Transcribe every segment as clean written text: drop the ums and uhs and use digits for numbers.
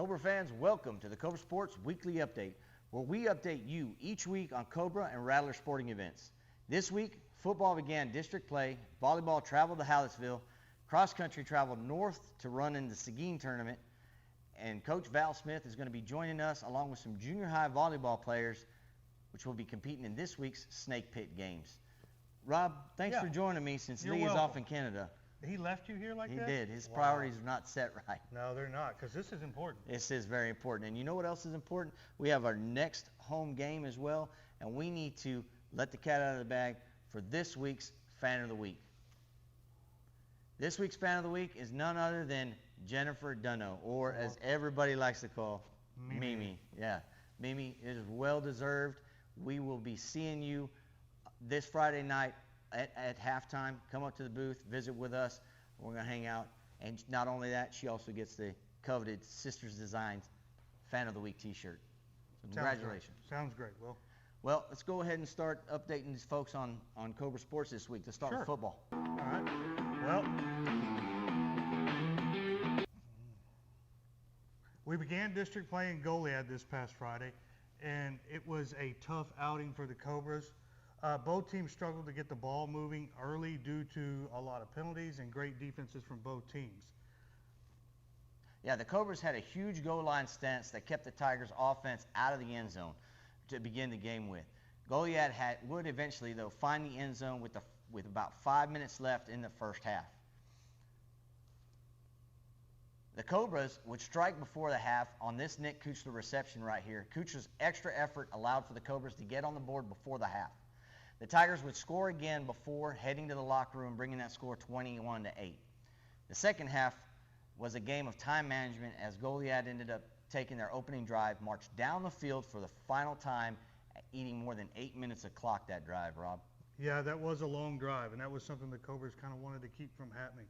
Cobra fans, welcome to the Cobra Sports Weekly Update, where we update you each week on Cobra and Rattler sporting events. This week, football began district play, volleyball traveled to Hallettsville, cross country traveled north to run in the Seguin tournament, and Coach Val Smith is going to be joining us along with some junior high volleyball players, which will be competing in this week's Snake Pit games. Rob, thanks for joining me since Lee is off in Canada. He left you here like that? He did. His priorities are not set right. No, they're not, because this is important. This is very important. And you know what else is important? We have our next home game as well, and we need to let the cat out of the bag for this week's Fan of the Week. This week's Fan of the Week is none other than Jennifer Dunno, or as everybody likes to call, Mimi. Yeah, Mimi is well-deserved. We will be seeing you this Friday night at halftime. Come up to the booth, visit with us. We're going to hang out. And not only that, she also gets the coveted Sisters Designs Fan of the Week t-shirt. So congratulations. Sounds great, Will. Well, let's go ahead and start updating these folks on Cobra Sports this week. Let's start with football. All right. Well, we began district play in Goliad this past Friday, and it was a tough outing for the Cobras. Both teams struggled to get the ball moving early due to a lot of penalties and great defenses from both teams. Yeah, the Cobras had a huge goal line stance that kept the Tigers' offense out of the end zone to begin the game with. Goliad would eventually, though, find the end zone with about 5 minutes left in the first half. The Cobras would strike before the half on this Nick Kuchler reception right here. Kuchler's extra effort allowed for the Cobras to get on the board before the half. The Tigers would score again before heading to the locker room, bringing that score 21-8. The second half was a game of time management as Goliad ended up taking their opening drive, marched down the field for the final time, eating more than 8 minutes of clock that drive, Rob. Yeah, that was a long drive, and that was something the Cobras kind of wanted to keep from happening.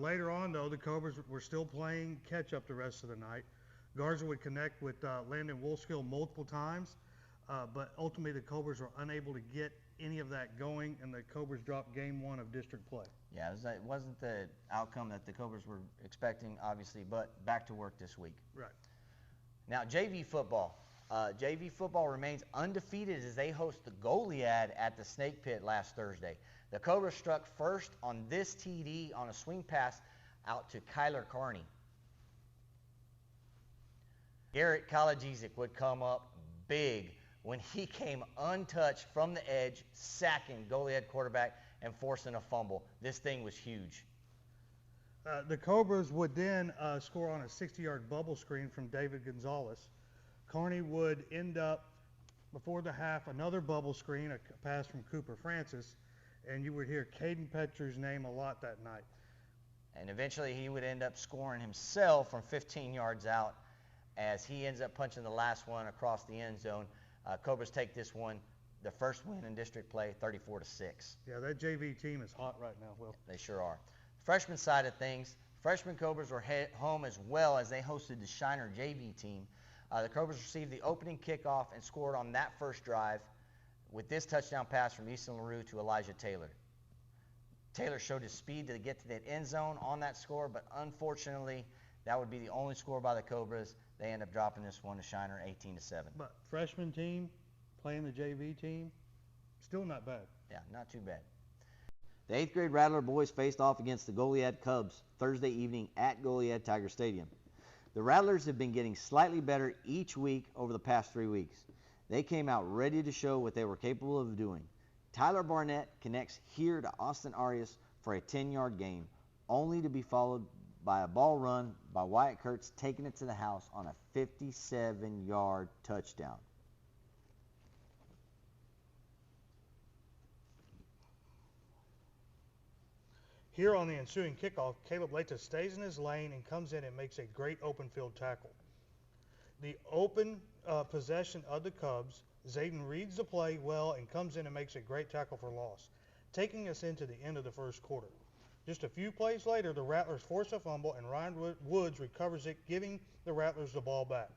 Later on, though, the Cobras were still playing catch-up the rest of the night. Garza would connect with Landon Wolfskill multiple times, but ultimately the Cobras were unable to get any of that going, and the Cobras dropped game one of district play. Yeah, it wasn't the outcome that the Cobras were expecting, obviously, but back to work this week. Right. Now, JV football. JV football remains undefeated as they host the Goliad at the Snake Pit last Thursday. The Cobras struck first on this TD on a swing pass out to Kyler Carney. Garrett Kalajizik would come up big when he came untouched from the edge, sacking Goliad quarterback and forcing a fumble. This thing was huge. The Cobras would then score on a 60-yard bubble screen from David Gonzalez. Carney would end up, before the half, another bubble screen, a pass from Cooper Francis, and you would hear Caden Petru's name a lot that night. And eventually he would end up scoring himself from 15 yards out as he ends up punching the last one across the end zone. Cobras take this one, the first win in district play, 34-6. Yeah, that JV team is hot right now, Will. They sure are. Freshman side of things, freshman Cobras were home as well as they hosted the Shiner JV team. The Cobras received the opening kickoff and scored on that first drive with this touchdown pass from Easton LaRue to Elijah Taylor. Taylor showed his speed to get to that end zone on that score, but unfortunately, that would be the only score by the Cobras. They end up dropping this one to Shiner 18-7. But freshman team playing the JV team, still not bad. Yeah, not too bad. The 8th grade Rattler boys faced off against the Goliad Cubs Thursday evening at Goliad Tiger Stadium. The Rattlers have been getting slightly better each week over the past 3 weeks. They came out ready to show what they were capable of doing. Tyler Barnett connects here to Austin Arias for a 10-yard gain, only to be followed by a ball run by Wyatt Kurtz taking it to the house on a 57-yard touchdown. Here on the ensuing kickoff, Caleb Lata stays in his lane and comes in and makes a great open field tackle. The open possession of the Cubs, Zayden reads the play well and comes in and makes a great tackle for loss, taking us into the end of the first quarter. Just a few plays later, the Rattlers force a fumble and Ryan Woods recovers it, giving the Rattlers the ball back.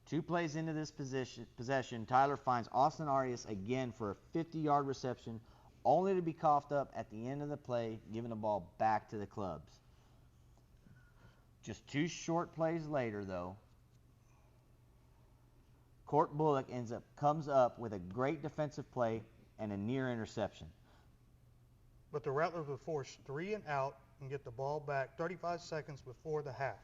2 plays into this possession, Tyler finds Austin Arias again for a 50-yard reception, only to be coughed up at the end of the play, giving the ball back to the Clubs. Just 2 short plays later, though, Court Bullock comes up with a great defensive play and a near interception. But the Rattlers would force 3 and out and get the ball back 35 seconds before the half.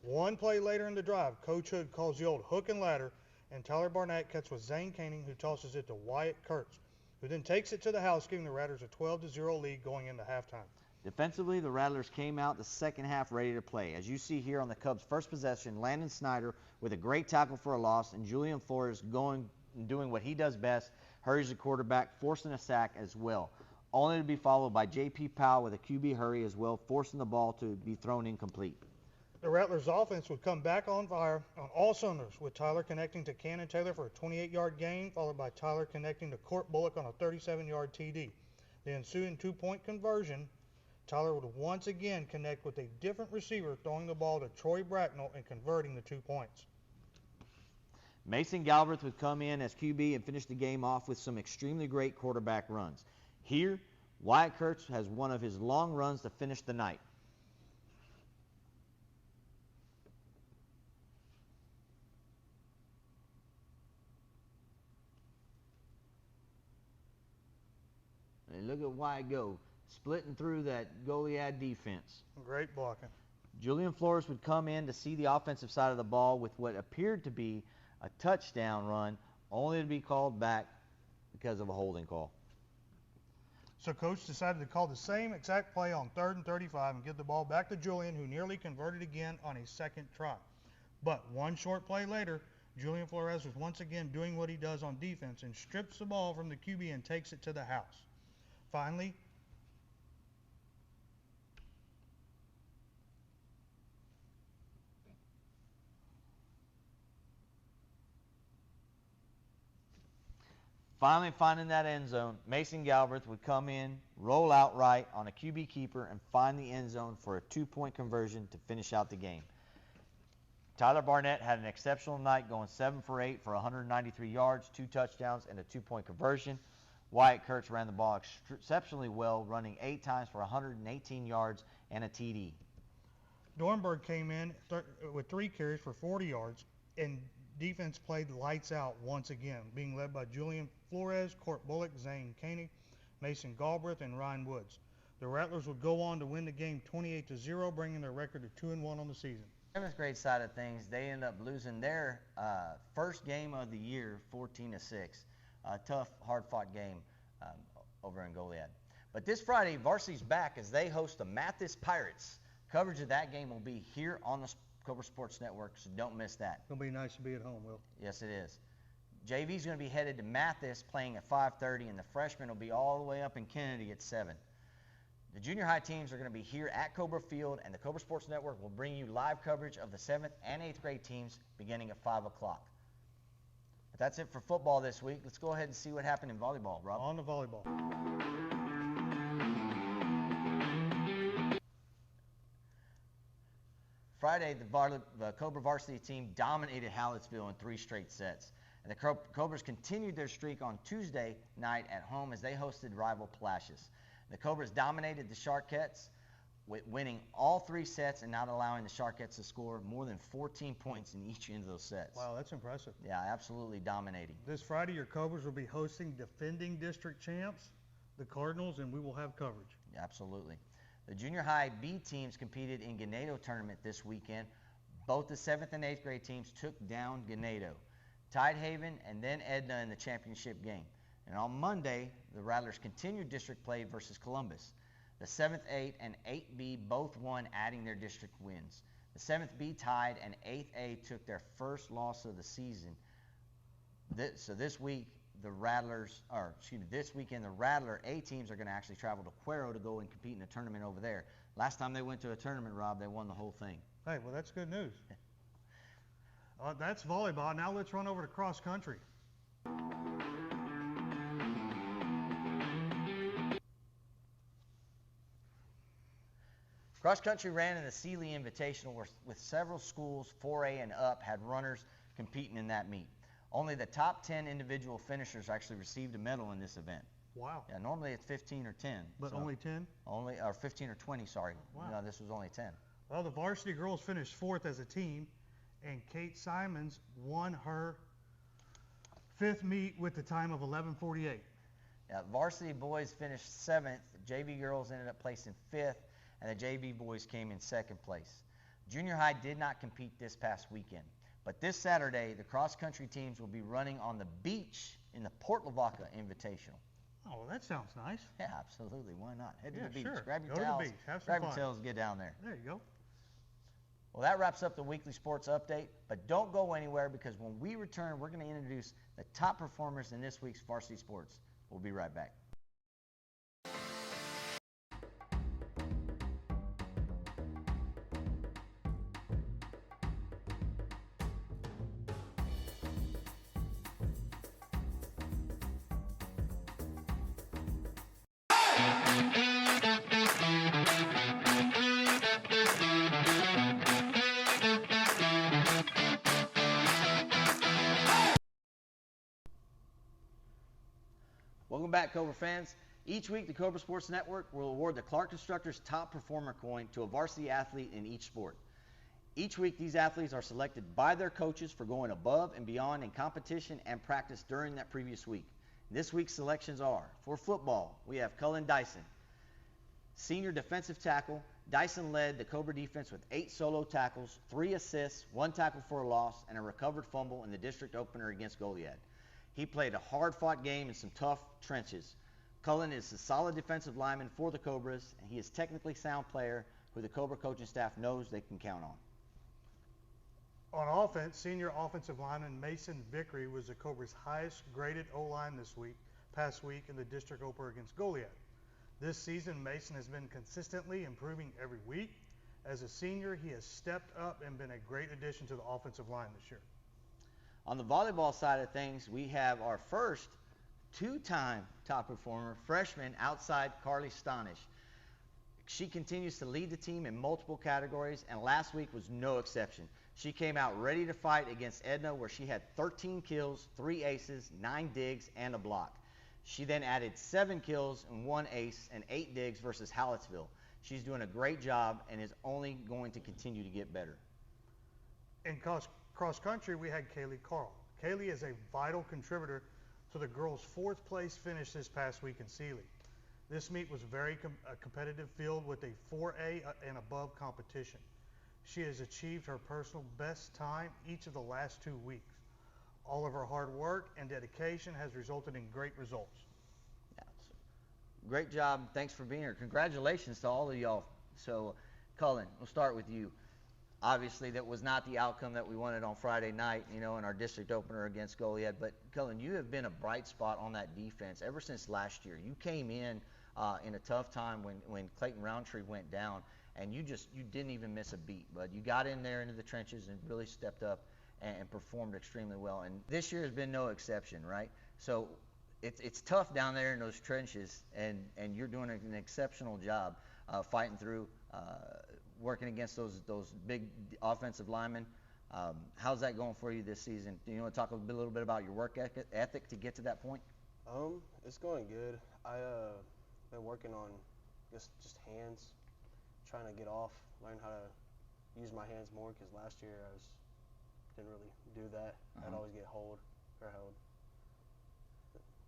1 play later in the drive, Coach Hood calls the old hook and ladder, and Tyler Barnett cuts with Zane Koenig, who tosses it to Wyatt Kurtz, who then takes it to the house, giving the Rattlers a 12-0 lead going into halftime. Defensively, the Rattlers came out the second half ready to play. As you see here on the Cubs' first possession, Landon Snyder with a great tackle for a loss, and Julian Flores doing what he does best, hurries the quarterback, forcing a sack as well. Only to be followed by J.P. Powell with a QB hurry as well, forcing the ball to be thrown incomplete. The Rattlers' offense would come back on fire on all cylinders, with Tyler connecting to Cannon Taylor for a 28-yard gain, followed by Tyler connecting to Court Bullock on a 37-yard TD. The ensuing 2-point conversion, Tyler would once again connect with a different receiver, throwing the ball to Troy Bracknell and converting the 2 points. Mason Galbraith would come in as QB and finish the game off with some extremely great quarterback runs. Here, Wyatt Kurtz has one of his long runs to finish the night. And look at Wyatt go, splitting through that Goliad defense. Great blocking. Julian Flores would come in to see the offensive side of the ball with what appeared to be a touchdown run, only to be called back because of a holding call. So Coach decided to call the same exact play on 3rd and 35 and give the ball back to Julian, who nearly converted again on a second try. But 1 short play later, Julian Flores was once again doing what he does on defense and strips the ball from the QB and takes it to the house. Finally, finding that end zone, Mason Galbraith would come in, roll out right on a QB keeper, and find the end zone for a 2-point conversion to finish out the game. Tyler Barnett had an exceptional night, going 7 for 8 for 193 yards, 2 touchdowns, and a 2-point conversion. Wyatt Kurtz ran the ball exceptionally well, running 8 times for 118 yards and a TD. Dornberg came in with 3 carries for 40 yards, and defense played lights out once again, being led by Julian Flores, Court Bullock, Zane Koenig, Mason Galbraith, and Ryan Woods. The Rattlers would go on to win the game 28-0, bringing their record to 2-1 on the season. 7th grade side of things, they end up losing their first game of the year, 14-6. A tough, hard-fought game over in Goliad. But this Friday, Varsity's back as they host the Mathis Pirates. Coverage of that game will be here on the Cobra Sports Network, so don't miss that. It'll be nice to be at home, Will. Yes, it is. JV's going to be headed to Mathis playing at 5:30, and the freshmen will be all the way up in Kennedy at 7. The junior high teams are going to be here at Cobra Field, and the Cobra Sports Network will bring you live coverage of the 7th and 8th grade teams beginning at 5 o'clock. But that's it for football this week. Let's go ahead and see what happened in volleyball, Rob. On to volleyball. Friday, the Cobra varsity team dominated Hallettsville in 3 straight sets. And the Cobras continued their streak on Tuesday night at home as they hosted rival Palacios. The Cobras dominated the Sharkettes, winning all 3 sets and not allowing the Sharkettes to score more than 14 points in each end of those sets. Wow, that's impressive. Yeah, absolutely dominating. This Friday, your Cobras will be hosting defending district champs, the Cardinals, and we will have coverage. Yeah, absolutely. The junior high B teams competed in Ganado tournament this weekend. Both the 7th and 8th grade teams took down Ganado, Tidehaven, and then Edna in the championship game. And on Monday, the Rattlers continued district play versus Columbus. The 7th, 8, and 8B both won, adding their district wins. The 7th B tied, and 8th A took their first loss of the season. So this week, this weekend, the Rattler A teams are going to actually travel to Cuero to go and compete in a tournament over there. Last time they went to a tournament, Rob, they won the whole thing. Hey, well, that's good news. That's volleyball. Now let's run over to cross country. Cross country ran in the Sealy Invitational with several schools 4A and up had runners competing in that meet. Only the top 10 individual finishers actually received a medal in this event. Wow. Yeah, normally it's 15 or 10. But only 10? Or 15 or 20, sorry. Wow. No, this was only 10. Well, the varsity girls finished 4th as a team, and Kate Simons won her 5th meet with the time of 11:48. Yeah, varsity boys finished 7th. JV girls ended up placing 5th, and the JV boys came in 2nd place. Junior high did not compete this past weekend, but this Saturday, the cross-country teams will be running on the beach in the Port Lavaca Invitational. Oh, well, that sounds nice. Yeah, absolutely. Why not? Head to the beach. Sure. Grab your Go towels. to the beach. Have some grab fun. your tails. Get down there. There you go. Well, that wraps up the weekly sports update, but don't go anywhere because when we return, we're going to introduce the top performers in this week's varsity sports. We'll be right back. Welcome back, Cobra fans. Each week, the Cobra Sports Network will award the Clark Constructors Top Performer coin to a varsity athlete in each sport. Each week, these athletes are selected by their coaches for going above and beyond in competition and practice during that previous week. This week's selections are, for football, we have Cullen Dyson, senior defensive tackle. Dyson led the Cobra defense with 8 solo tackles, 3 assists, 1 tackle for a loss, and a recovered fumble in the district opener against Goliad. He played a hard-fought game in some tough trenches. Cullen is a solid defensive lineman for the Cobras, and he is a technically sound player who the Cobra coaching staff knows they can count on. On offense, senior offensive lineman Mason Vickery was the Cobra's highest graded O-line past week in the district opener against Goliad. This season, Mason has been consistently improving every week. As a senior, he has stepped up and been a great addition to the offensive line this year. On the volleyball side of things, we have our first 2-time top performer, freshman outside Carly Stonish. She continues to lead the team in multiple categories, and last week was no exception. She came out ready to fight against Edna, where she had 13 kills, 3 aces, 9 digs, and a block. She then added 7 kills and 1 ace and 8 digs versus Hallettsville. She's doing a great job and is only going to continue to get better. In cross country, we had Kaylee Carl. Kaylee is a vital contributor to the girls' 4th place finish this past week in Sealy. This meet was very competitive field with a 4A and above competition. She has achieved her personal best time each of the last 2 weeks. All of her hard work and dedication has resulted in great results. Yeah, great job. Thanks for being here. Congratulations to all of y'all. So, Cullen, we'll start with you. Obviously, that was not the outcome that we wanted on Friday night, in our district opener against Goliad. But, Cullen, you have been a bright spot on that defense ever since last year. You came in a tough time when Clayton Roundtree went down, and you didn't even miss a beat. But you got in there into the trenches and really stepped up and performed extremely well. And this year has been no exception, right? So it's tough down there in those trenches, and you're doing an exceptional job fighting through, working against those big offensive linemen. How's that going for you this season? Do you want to talk a little bit about your work ethic to get to that point? It's going good. I been working on just hands, trying to get off, learn how to use my hands more, because last year didn't really do that. I'd always get held.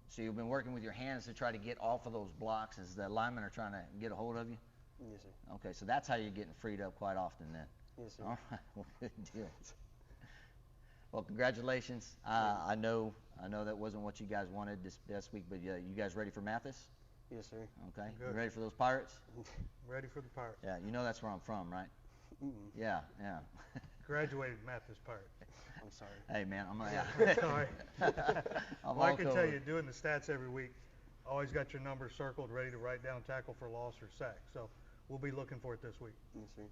So you've been working with your hands to try to get off of those blocks as the linemen are trying to get a hold of you? Yes, sir. Okay, so that's how you're getting freed up quite often then. Yes, sir. All right, well, good deal. Well, congratulations. I know that wasn't what you guys wanted this week, but you guys ready for Mathis? Yes, sir. Okay. Good. You ready for those Pirates? Ready for the Pirates. Yeah, that's where I'm from, right? Yeah. Graduated Mathis Pirate. I'm sorry. Hey, man, Sorry. I'm Well, I all can covered. tell you, doing the stats every week, always got your numbers circled, ready to write down tackle for loss or sack. So we'll be looking for it this week. Yes, sir.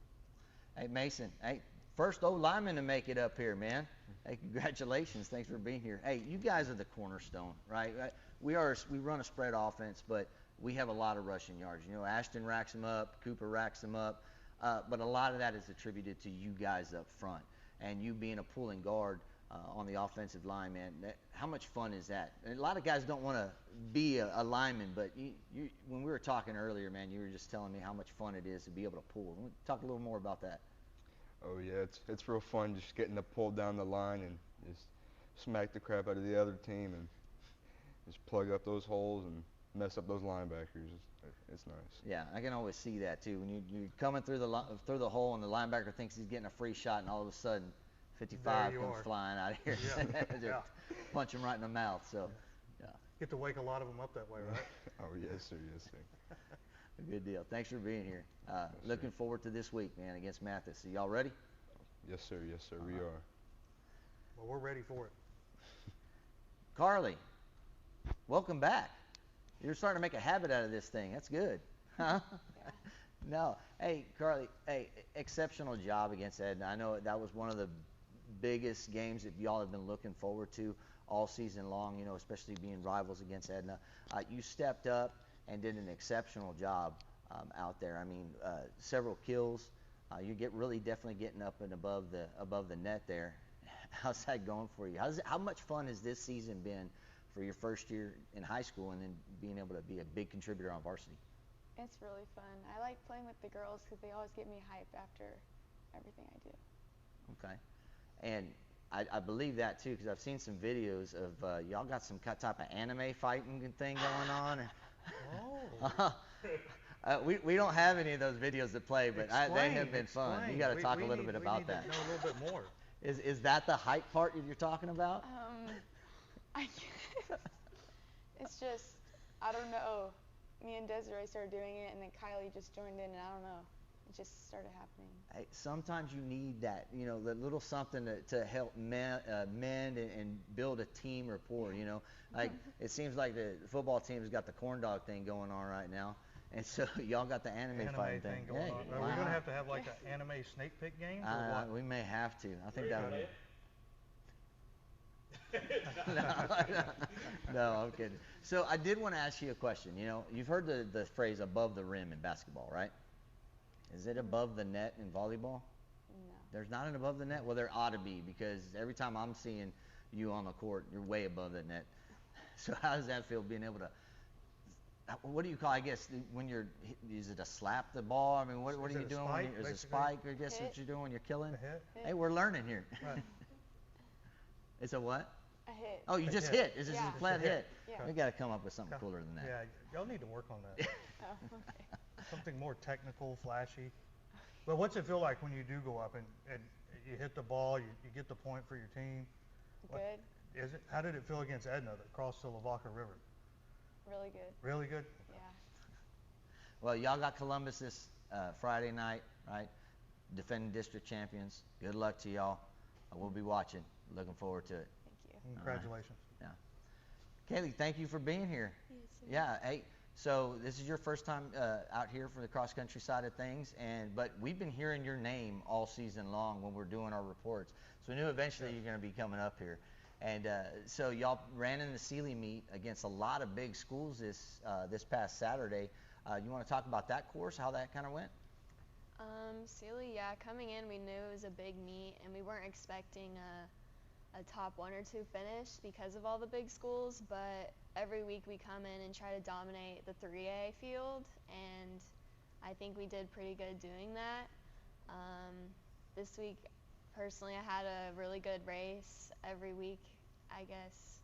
Hey, Mason. Hey, first old lineman to make it up here, man. Hey, congratulations. Thanks for being here. Hey, you guys are the cornerstone, right? We run a spread offense, but we have a lot of rushing yards. Ashton racks them up, Cooper racks them up, but a lot of that is attributed to you guys up front. And you being a pulling guard, on the offensive line, man. How much fun is that? And a lot of guys don't want to be a lineman, but when we were talking earlier, man, you were just telling me how much fun it is to be able to pull. Talk a little more about that. Oh yeah, it's real fun just getting to pull down the line and just smack the crap out of the other team and just plug up those holes and mess up those linebackers. It's nice. Yeah, I can always see that too. When you're coming through the hole and the linebacker thinks he's getting a free shot, and all of a sudden 55 comes flying out of here. Yeah. Punch him right in the mouth. So, yeah. Get to wake a lot of them up that way, right? Oh yes sir, yes sir. Good deal. Thanks for being here. Looking forward to this week, man, against Mathis. Are y'all ready? Yes sir, we are. Well, we're ready for it. Carly, welcome back. You're starting to make a habit out of this thing. That's good. Huh? Yeah. No. Hey, Carly, exceptional job against Edna. I know that was one of the biggest games that y'all have been looking forward to all season long, especially being rivals against Edna. You stepped up and did an exceptional job out there. I mean, several kills. You definitely getting up and above the net there. How's that going for you? How much fun has this season been for your first year in high school and then being able to be a big contributor on varsity? It's really fun. I like playing with the girls because they always get me hyped after everything I do. Okay. And I believe that too because I've seen some videos of y'all got some type of anime fighting thing going on. Oh. We don't have any of those videos to play, but they have been fun. You got to talk a little bit about that. We need to know a little bit more. Is that the hype part that you're talking about? It's just, I don't know. Me and Desiree started doing it, and then Kylie just joined in, and I don't know. It just started happening. Hey, sometimes you need that, the little something to help mend and build a team rapport, Like, it seems like the football team has got the corn dog thing going on right now. And so y'all got the anime fighting thing going on. Are we going to have like an anime snake pick game or what? We may have to. I think that would be. No, I'm kidding. So I did want to ask you a question. You've heard the phrase above the rim in basketball, right? Is it above the net in volleyball? No. There's not an above the net? Well, there ought to be because every time I'm seeing you on the court, you're way above the net. So how does that feel being able to, what do you call, I guess, when is it a slap the ball? I mean, what are you doing? Is it a spike, I guess, what you're doing when you're killing? A hit? Hey, we're learning here. Right. It's a what? A hit. Oh, you just hit. It's just a flat hit. Yeah. We got to come up with something cooler than that. Yeah, y'all need to work on that. Oh, okay. Something more technical, flashy. But what's it feel like when you do go up and you hit the ball, you get the point for your team? Good. How did it feel against Edna that crossed the Lavaca River? Really good. Really good? Yeah. Well, y'all got Columbus this Friday night, right? Defending district champions. Good luck to y'all. We'll be watching. Looking forward to it. Thank you. Congratulations. Yeah. Kaylee, thank you for being here. Yes, Yeah. Hey, so this is your first time out here for the cross country side of things, but we've been hearing your name all season long when we're doing our reports. So we knew eventually you're going to be coming up here. And so y'all ran in the Sealy meet against a lot of big schools this past Saturday. You want to talk about that course, how that kind of went? Sealy, yeah, coming in we knew it was a big meet and we weren't expecting a top 1 or 2 finish because of all the big schools, but every week we come in and try to dominate the 3A field, and I think we did pretty good doing that. This week, personally, I had a really good race. Every week, I guess,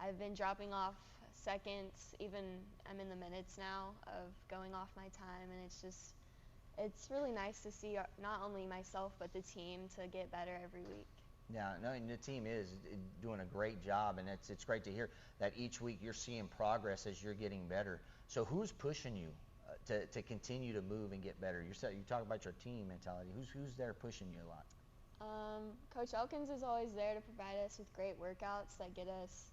I've been dropping off seconds, even I'm in the minutes now of going off my time, and it's really nice to see not only myself but the team to get better every week. Yeah, no, and the team is doing a great job, and it's great to hear that each week you're seeing progress as you're getting better. So who's pushing you to continue to move and get better? You talk about your team mentality. Who's there pushing you a lot? Coach Elkins is always there to provide us with great workouts that get us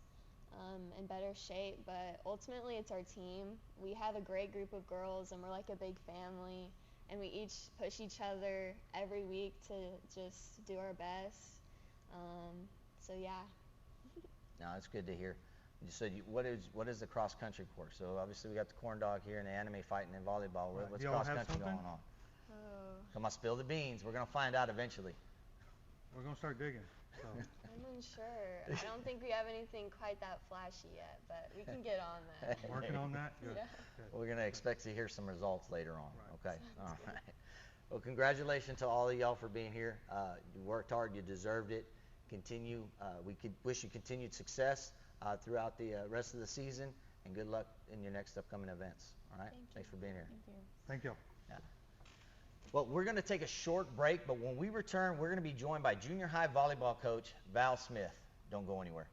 in better shape, but ultimately it's our team. We have a great group of girls, and we're like a big family, and we each push each other every week to just do our best. So yeah. No, it's good to hear. So what is the cross country course? So obviously we got the corn dog here and the anime fighting and volleyball. What's cross country going on? Oh. Come on, spill the beans. We're gonna find out eventually. We're going to start digging. So I'm unsure. I don't think we have anything quite that flashy yet, but we can get on that. working on that. Good. Yeah. Good. We're going to expect to hear some results later on. Right. Okay. All right. Well, congratulations to all of y'all for being here. You worked hard. You deserved it. Continue. We could wish you continued success throughout the rest of the season, and good luck in your next upcoming events. All right. Thanks for being here. Thank you. Thank you. Yeah. Well, we're going to take a short break, but when we return, we're going to be joined by junior high volleyball coach Val Smith. Don't go anywhere.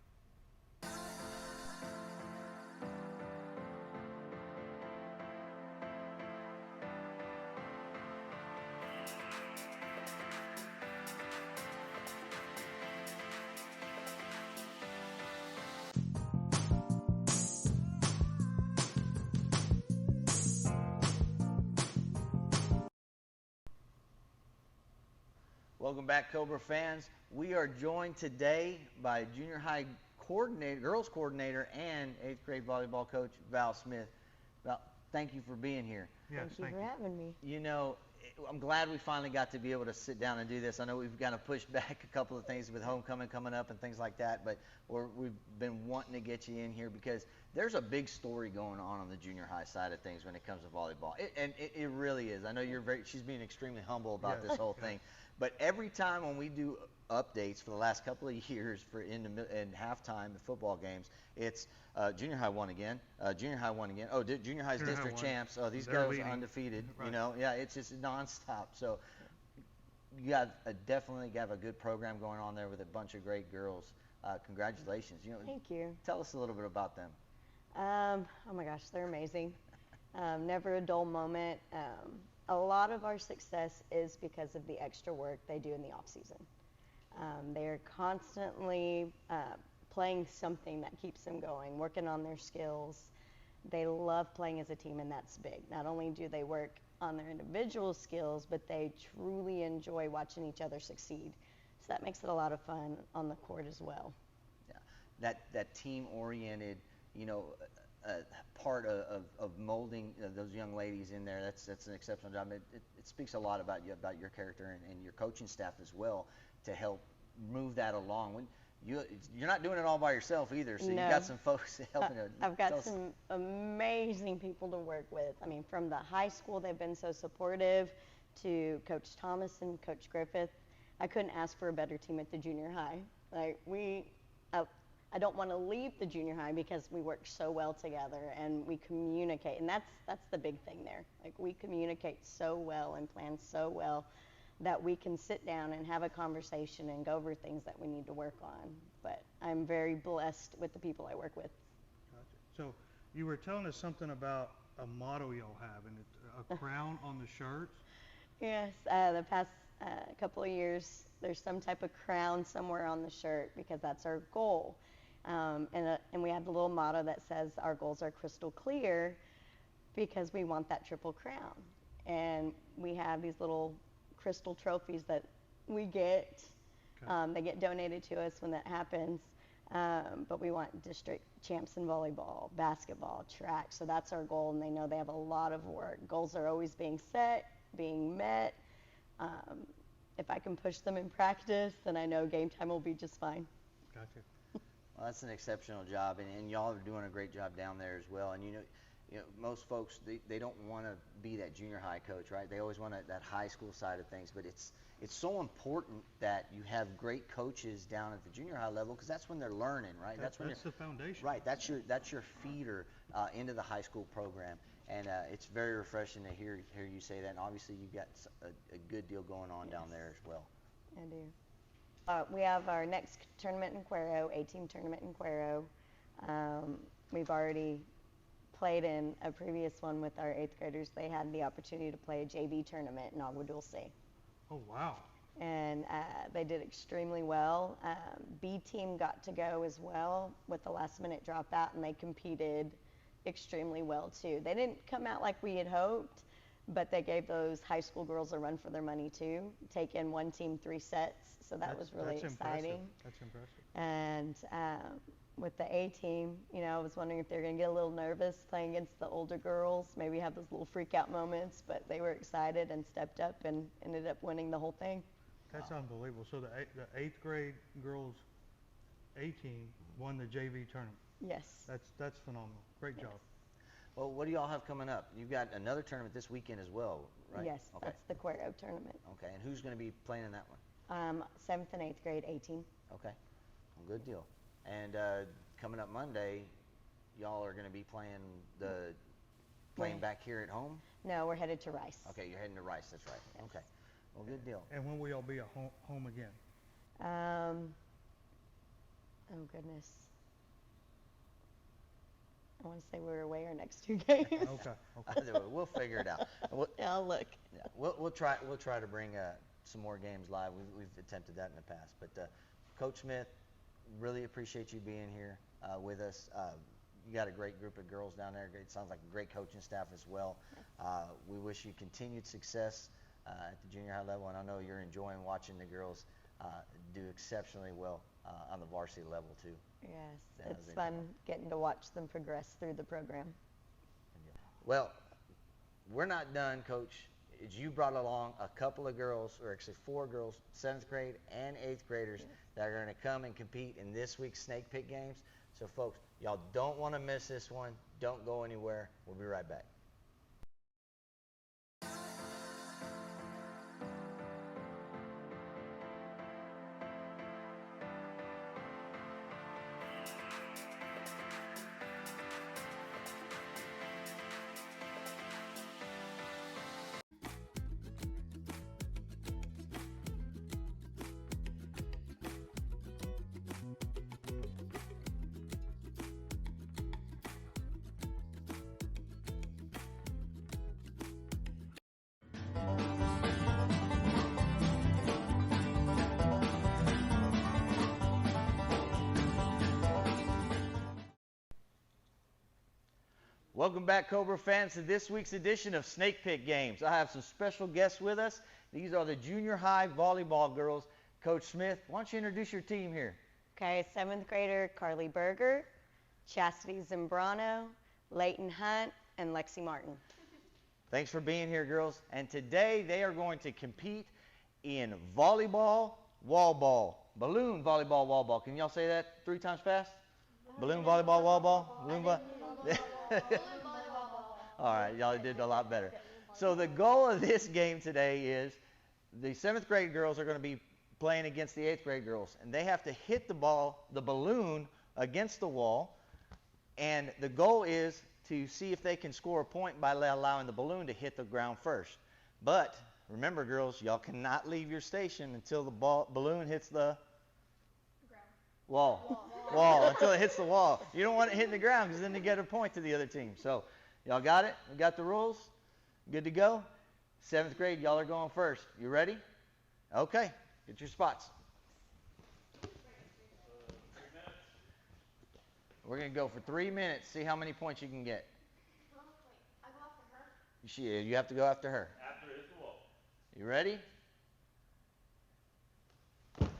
Welcome back, Cobra fans. We are joined today by junior high coordinator, girls coordinator, and 8th grade volleyball coach Val Smith. Val, thank you for being here. Yes, Thank you for having me. You know, I'm glad we finally got to be able to sit down and do this. I know we've kind of pushed back a couple of things with homecoming coming up and things like that, but we've been wanting to get you in here because there's a big story going on the junior high side of things when it comes to volleyball. It really is. I know she's being extremely humble about Yes. this whole thing. But every time when we do updates for the last couple of years in halftime, the football games, it's junior high won again, junior high won again. Oh, junior high's Junior high district won. champs. Oh, these They're girls leading. are undefeated. Right. You know, yeah, it's just nonstop. So you definitely have a good program going on there with a bunch of great girls. Congratulations. You know, Thank you. tell us a little bit about them. Oh my gosh, they're amazing. Never a dull moment. A lot of our success is because of the extra work they do in the off season. They're constantly playing something that keeps them going, working on their skills. They love playing as a team, and that's big. Not only do they work on their individual skills, but they truly enjoy watching each other succeed. So that makes it a lot of fun on the court as well. Yeah, that team-oriented, you know, part of molding those young ladies in there. That's an exceptional job. It speaks a lot about your character and your coaching staff as well to help move that along. When you're not doing it all by yourself either, so No. you've got some folks helping you. I've got some amazing people to work with. I mean, from the high school, they've been so supportive, to Coach Thomas and Coach Griffith. I couldn't ask for a better team at the junior high. Like I don't want to leave the junior high because we work so well together and we communicate, and that's the big thing there. Like, we communicate so well and plan so well that we can sit down and have a conversation and go over things that we need to work on. But I'm very blessed with the people I work with. Gotcha. So you were telling us something about a motto y'all have, and it's a crown on the shirts. Yes, the past couple of years, there's some type of crown somewhere on the shirt because that's our goal. And we have the little motto that says our goals are crystal clear because we want that triple crown. And we have these little crystal trophies that we get. Okay. They get donated to us when that happens. But we want district champs in volleyball, basketball, track. So that's our goal, and they know they have a lot of work. Goals are always being set, being met. If I can push them in practice, then I know game time will be just fine. Gotcha. Well, that's an exceptional job, and y'all are doing a great job down there as well. And you know, most folks they don't want to be that junior high coach, right? They always want that high school side of things. But it's so important that you have great coaches down at the junior high level because that's when they're learning, right? That's when the foundation. Right. That's your feeder into the high school program, and it's very refreshing to hear you say that. And obviously, you've got a good deal going on down there as well. I do. We have our next tournament in Cuero, A-team tournament in Cuero. We've already played in a previous one with our 8th graders. They had the opportunity to play a JV tournament in Agua Dulce. Oh, wow. And they did extremely well. B-team got to go as well with the last-minute dropout, and they competed extremely well, too. They didn't come out like we had hoped, but they gave those high school girls a run for their money, too. Take in one team 3 sets. So that was really exciting. That's impressive. And with the A team, you know, I was wondering if they were going to get a little nervous playing against the older girls, maybe have those little freak out moments, but they were excited and stepped up and ended up winning the whole thing. That's unbelievable. So the eighth grade girls A team won the JV tournament. Yes. That's phenomenal. Great job. Well, what do y'all have coming up? You've got another tournament this weekend as well, right? Yes, Okay. that's the Cuero tournament. Okay, and who's going to be playing in that one? 7th and 8th grade A team. Okay, well, good deal. And coming up Monday, y'all are going to be playing back here at home? No, we're headed to Rice. Okay, you're heading to Rice. That's right. Yes. Okay, well, good deal. And when will y'all be at home again? Oh goodness. I want to say we're away our next 2 games. Okay. We'll figure it out. I'll look. Yeah, we'll try to bring some more games live. We've attempted that in the past. But Coach Smith, really appreciate you being here with us. You got a great group of girls down there. It sounds like a great coaching staff as well. We wish you continued success at the junior high level, and I know you're enjoying watching the girls do exceptionally well on the varsity level too. Yes, it's fun getting to watch them progress through the program. Well, we're not done, Coach. You brought along a couple of girls, or actually 4 girls, 7th grade and 8th graders, that are going to come and compete in this week's Snake Pit Games. So, folks, y'all don't want to miss this one. Don't go anywhere. We'll be right back. Welcome back, Cobra fans, to this week's edition of Snake Pit Games. I have some special guests with us. These are the junior high volleyball girls. Coach Smith, why don't you introduce your team here? Okay, 7th grader Carly Berger, Chastity Zambrano, Leighton Hunt, and Lexi Martin. Thanks for being here, girls. And today they are going to compete in volleyball, wall ball, balloon volleyball, wall ball. Can y'all say that 3 times fast? Balloon volleyball, wall ball, balloon volleyball. All right, y'all did a lot better. So the goal of this game today is the 7th grade girls are going to be playing against the 8th grade girls, and they have to hit the balloon against the wall, and the goal is to see if they can score a point by allowing the balloon to hit the ground first. But remember, girls, y'all cannot leave your station until the balloon hits the wall, until it hits the wall. You don't want it hitting the ground because then you get a point to the other team. So y'all got it? We got the rules? Good to go? 7th grade, y'all are going first. You ready? Okay, get your spots. We're going to go for 3 minutes, see how many points you can get. I go after her? You have to go after her. After it hits the wall. You ready?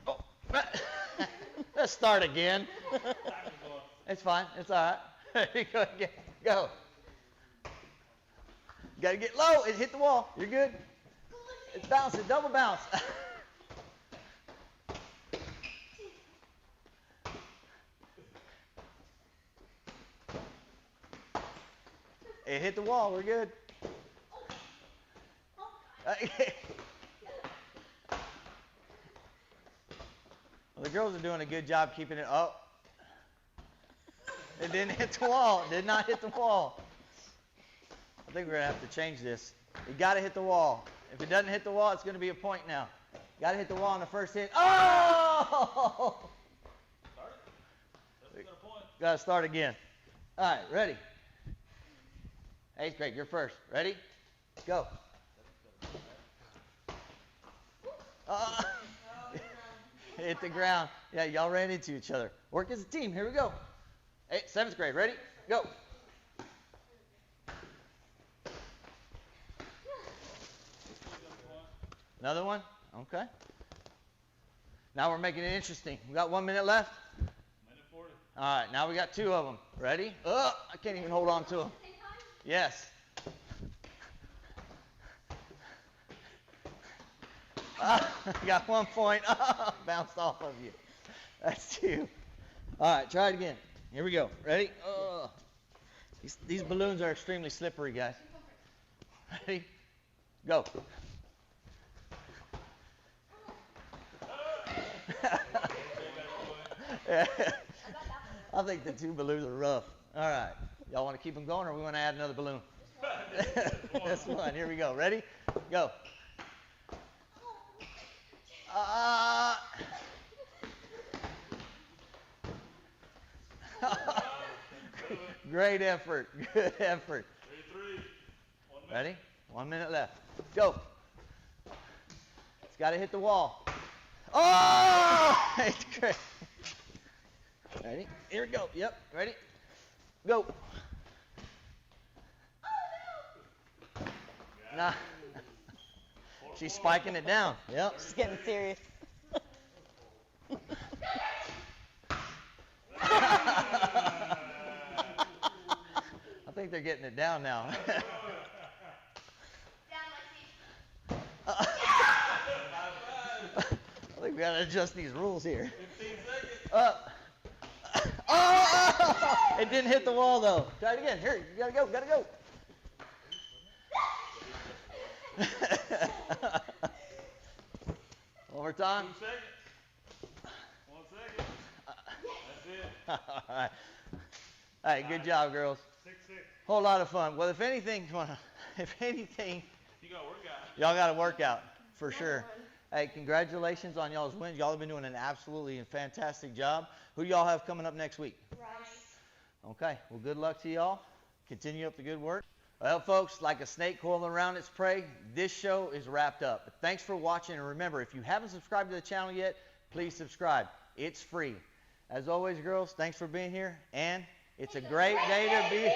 Oh, let's start again. It's fine. It's all right. Go again. Go. You got to get low. It hit the wall. You're good. It's bouncing. Double bounce. It hit the wall. We're good. Well, the girls are doing a good job keeping it up. It didn't hit the wall. It did not hit the wall. I think we're going to have to change this. You got to hit the wall. If it doesn't hit the wall, it's going to be a point now. Got to hit the wall on the first hit. Oh! Got to start again. All right, ready? 8th grade, you're first. Ready? Go. Hit the ground. Yeah, y'all ran into each other. Work as a team. Here we go. 7th grade, ready? Go. Another one? Okay. Now we're making it interesting. We got 1 minute left. Minute 40. All right, now we got 2 of them. Ready? I can't even hold on to them. Yes. Got 1 point. Bounced off of you. That's 2. All right, try it again. Here we go. Ready? These balloons are extremely slippery, guys. Ready? Go. I think the 2 balloons are rough. All right. Y'all want to keep them going, or we want to add another balloon? That's one. Here we go. Ready? Go. Great effort. Good effort. 3-3. Ready? 1 minute left. Go. It's got to hit the wall. Oh! It's great. Ready? Here we go. Yep. Ready? Go. Nah. She's spiking it down. Yep. She's getting serious. I think they're getting it down now. I think we gotta adjust these rules here. 15 seconds. Up. Oh! It didn't hit the wall though. Try it again. Here, you gotta go. Gotta go. One more time. 2 seconds. 1 second. That's it. All right. All right. Good job, girls. 6-6. Whole lot of fun. Well, if anything, you You got workout. y'all got to work out for sure. Hey, congratulations on y'all's wins. Y'all have been doing an absolutely fantastic job. Who do y'all have coming up next week? Rice. Okay. Well, good luck to y'all. Continue up the good work. Well, folks, like a snake coiling around its prey, this show is wrapped up. Thanks for watching, and remember, if you haven't subscribed to the channel yet, please subscribe. It's free. As always, girls, thanks for being here, and it's a great day to be